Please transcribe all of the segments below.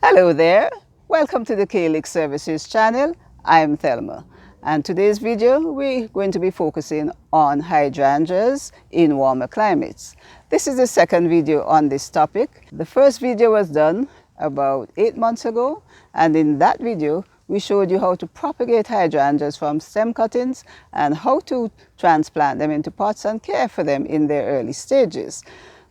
Hello there, welcome to the Calyx Services channel. I'm Thelma, and today's video we're going to be focusing on hydrangeas in warmer climates. This is the second video on this topic. The first video was done about 8 months ago, and in that video we showed you how to propagate hydrangeas from stem cuttings and how to transplant them into pots and care for them in their early stages.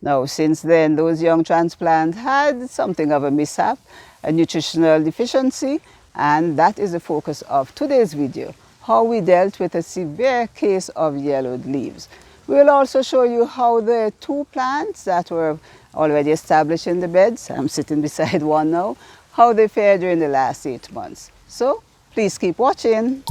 Now, since then, those young transplants had something of a mishap, a nutritional deficiency, and that is the focus of today's video, how we dealt with a severe case of yellowed leaves. We'll also show you how the two plants that were already established in the beds, I'm sitting beside one now, how they fared during the last 8 months. So, please keep watching.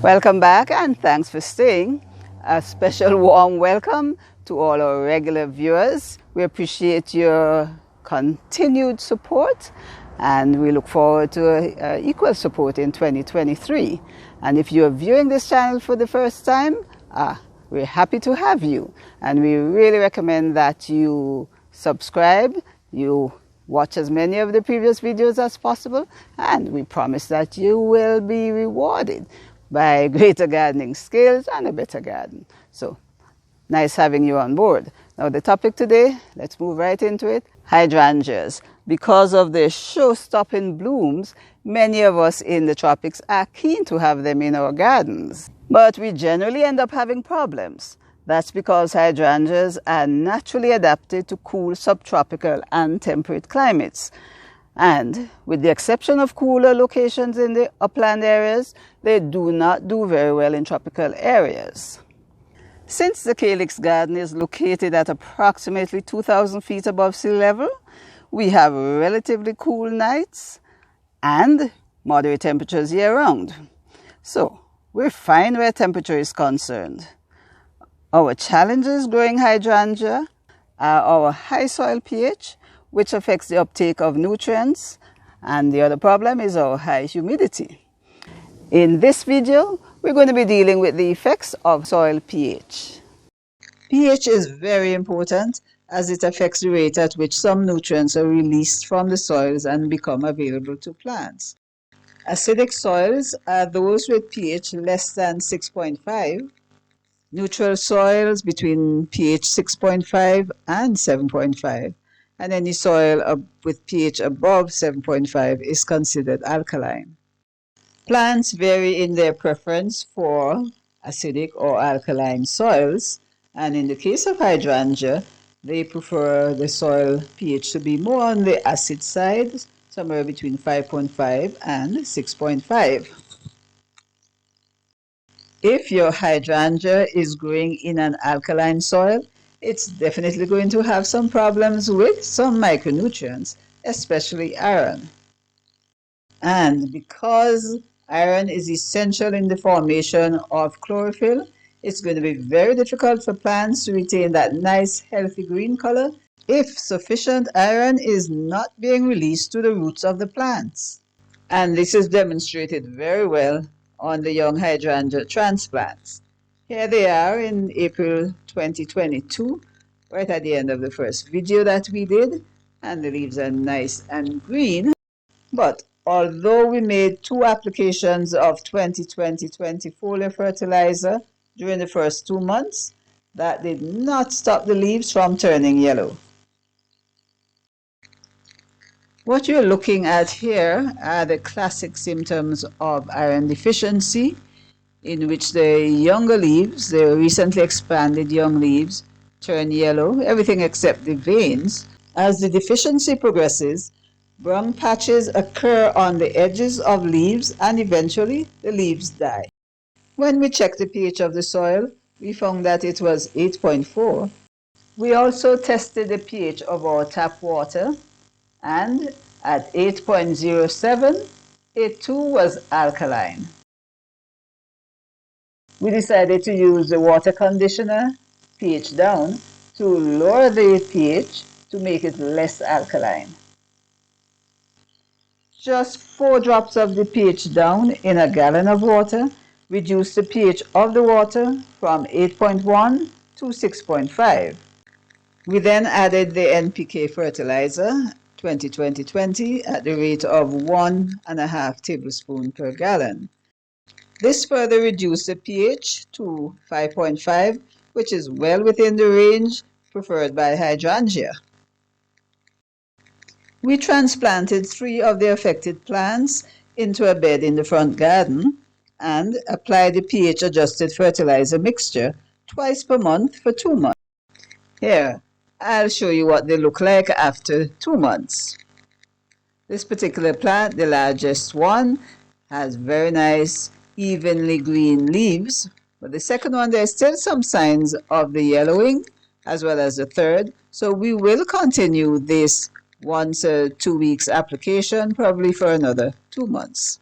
Welcome back and thanks for staying. A special warm welcome to all our regular viewers. We appreciate your continued support and we look forward to equal support in 2023. And if you're viewing this channel for the first time, we're happy to have you. And we really recommend that you subscribe, you watch as many of the previous videos as possible, and we promise that you will be rewarded by greater gardening skills and a better garden. So, nice having you on board. Now the topic today, let's move right into it, hydrangeas. Because of their show-stopping blooms, many of us in the tropics are keen to have them in our gardens. But we generally end up having problems. That's because hydrangeas are naturally adapted to cool subtropical and temperate climates. And with the exception of cooler locations in the upland areas, they do not do very well in tropical areas. Since the Calyx garden is located at approximately 2,000 feet above sea level, we have relatively cool nights and moderate temperatures year-round. So, we're fine where temperature is concerned. Our challenges growing hydrangea are our high soil pH, which affects the uptake of nutrients, and the other problem is our high humidity. In this video, we're going to be dealing with the effects of soil pH. pH is very important as it affects the rate at which some nutrients are released from the soils and become available to plants. Acidic soils are those with pH less than 6.5, neutral soils between pH 6.5 and 7.5, and any soil with pH above 7.5 is considered alkaline. Plants vary in their preference for acidic or alkaline soils, and in the case of hydrangea, they prefer the soil pH to be more on the acid side, somewhere between 5.5 and 6.5. If your hydrangea is growing in an alkaline soil, it's definitely going to have some problems with some micronutrients, especially iron. And because iron is essential in the formation of chlorophyll, it's going to be very difficult for plants to retain that nice healthy green color if sufficient iron is not being released to the roots of the plants. And this is demonstrated very well on the young hydrangea transplants. Here they are in April 2022, right at the end of the first video that we did, and the leaves are nice and green. But although we made 2 applications of 2020-20 foliar fertilizer during the first 2 months, that did not stop the leaves from turning yellow. What you're looking at here are the classic symptoms of iron deficiency, in which the younger leaves, the recently expanded young leaves, turn yellow, everything except the veins. As the deficiency progresses, brown patches occur on the edges of leaves and eventually the leaves die. When we checked the pH of the soil, we found that it was 8.4. We also tested the pH of our tap water, and at 8.07, it too was alkaline. We decided to use the water conditioner, pH down, to lower the pH to make it less alkaline. Just 4 drops of the pH down in a gallon of water reduce the pH of the water from 8.1 to 6.5. We then added the NPK fertilizer 20-20-20 at the rate of 1.5 tablespoons per gallon. This further reduced the pH to 5.5, which is well within the range preferred by hydrangea. We transplanted 3 of the affected plants into a bed in the front garden and applied the pH adjusted fertilizer mixture twice per month for 2 months. Here, I'll show you what they look like after 2 months. This particular plant, the largest one, has very nice evenly green leaves, but the second one, there's still some signs of the yellowing, as well as the third. So we will continue this once or 2 weeks application, probably for another 2 months.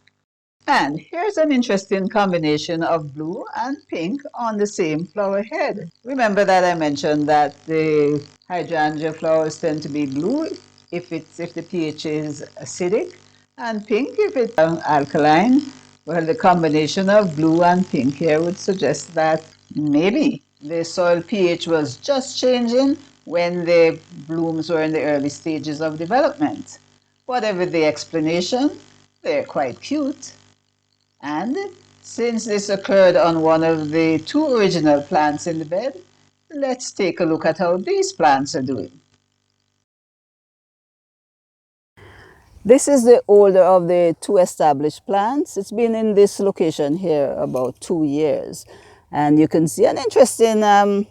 And here's an interesting combination of blue and pink on the same flower head. Remember that I mentioned that the hydrangea flowers tend to be blue if the pH is acidic, and pink if it's alkaline. Well, the combination of blue and pink here would suggest that maybe the soil pH was just changing when the blooms were in the early stages of development. Whatever the explanation, they're quite cute. And since this occurred on one of the 2 original plants in the bed, let's take a look at how these plants are doing. This is the older of the 2 established plants. It's been in this location here about 2 years. And you can see an interesting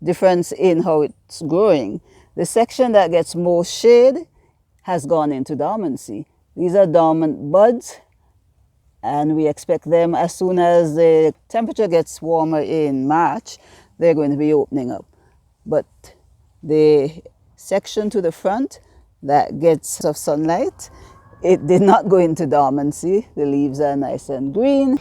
difference in how it's growing. The section that gets most shade has gone into dormancy. These are dormant buds, and we expect them as soon as the temperature gets warmer in March, they're going to be opening up. But the section to the front that gets of sunlight, it did not go into dormancy. The leaves are nice and green.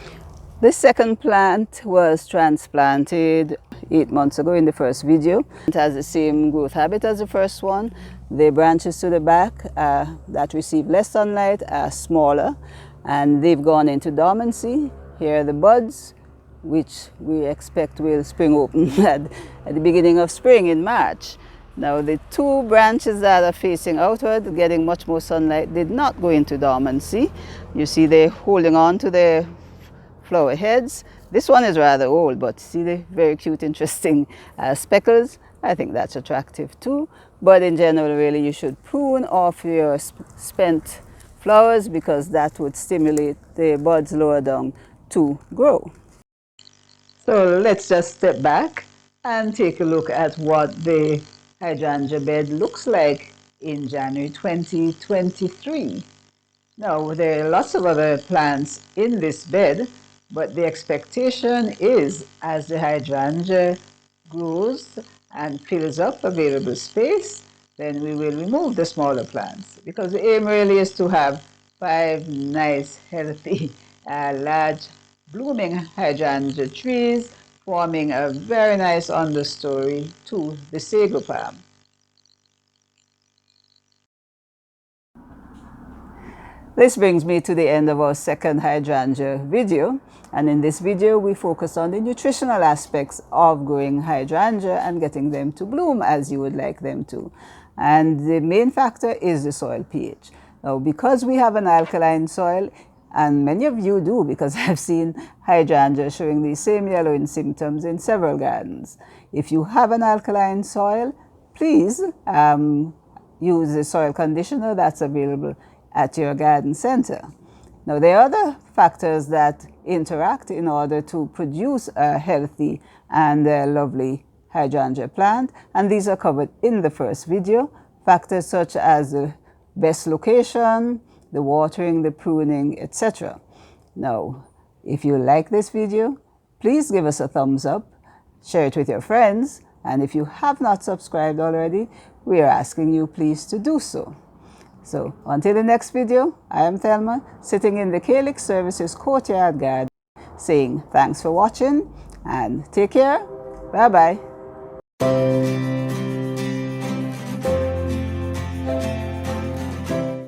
The second plant was transplanted 8 months ago in the first video. It has the same growth habit as the first one. The branches to the back that receive less sunlight are smaller, and they've gone into dormancy. Here are the buds, which we expect will spring open at the beginning of spring in March. Now the 2 branches that are facing outward, getting much more sunlight, did not go into dormancy. You see they're holding on to their flower heads. This one is rather old, but see the very cute, interesting speckles. I think that's attractive too. But in general, really, you should prune off your spent flowers because that would stimulate the buds lower down to grow. So let's just step back and take a look at what the hydrangea bed looks like in January 2023. Now, there are lots of other plants in this bed, but the expectation is as the hydrangea grows and fills up available space, then we will remove the smaller plants, because the aim really is to have 5 nice, healthy, large, blooming hydrangea trees forming a very nice understory to the sago palm. This brings me to the end of our second hydrangea video, and in this video we focus on the nutritional aspects of growing hydrangea and getting them to bloom as you would like them to. And the main factor is the soil pH. Now, because we have an alkaline soil, and many of you do, because I've seen hydrangea showing these same yellowing symptoms in several gardens. If you have an alkaline soil, please use the soil conditioner that's available at your garden center. Now, there are other factors that interact in order to produce a healthy and lovely hydrangea plant, and these are covered in the first video. Factors such as the best location, the watering, the pruning, etc. Now, if you like this video, please give us a thumbs up, share it with your friends, and if you have not subscribed already, we are asking you please to do so. So, until the next video, I am Thelma, sitting in the Calyx Services Courtyard Garden, saying thanks for watching and take care. Bye-bye.